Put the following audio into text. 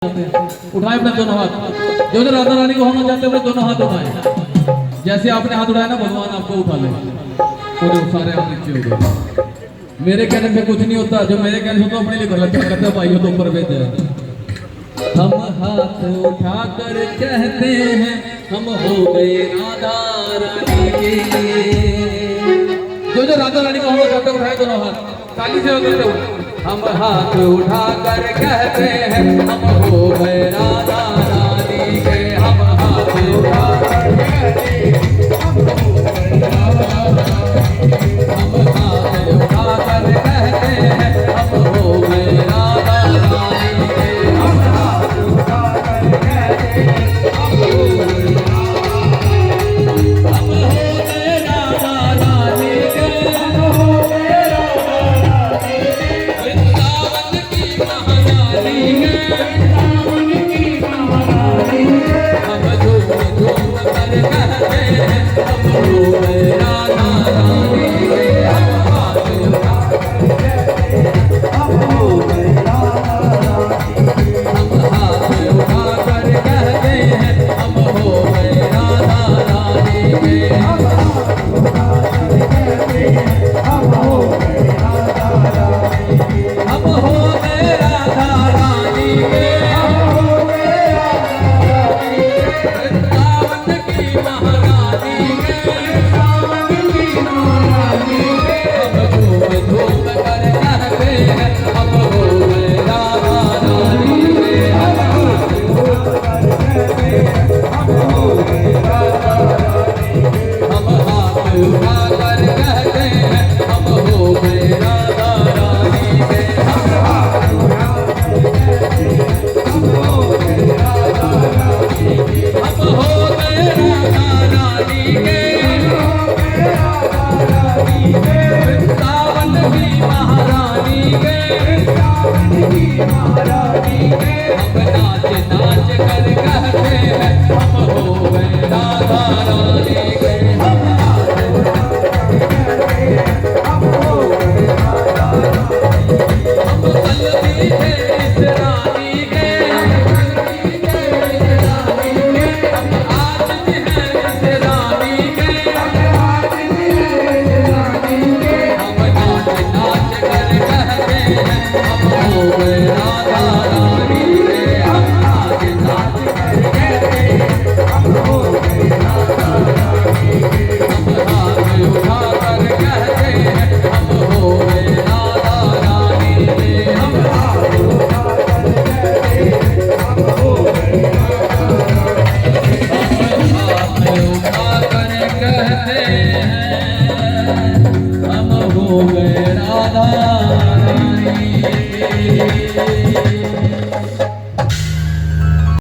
उठाए अपने दोनों हाथ। जो राधा रानी को होना चाहते हैं दोनों हाथ उठाए। जैसे आपने हाथ उठाया ना भगवान आपको उठा ले। पूरे सारे हाथ नीचे हो गए। मेरे कहने पे कुछ नहीं होता, जो मेरे कहने से तो अपने लिए गलत करते हैं। भाइयों तो ऊपर भेज है। हम हाथ उठा कर कहते हैं हम हो गए राधा रानी के। जो राधा रानी को होना चाहते हैं उठाए दोनों हाथ। ताली से करते हो। हम हाथ उठा कर कहते हैं हम हो गए राधा रानी के। हम हाथ उठा कर कहते हैं हम हो गए राधा रानी के। हम हाथ उठा कर कहते हैं हम हो गए राधा रानी के। हम हाथ उठा कर कहते हैं हम हो गए राधा रानी के। हम हो गए हम हो गए राधा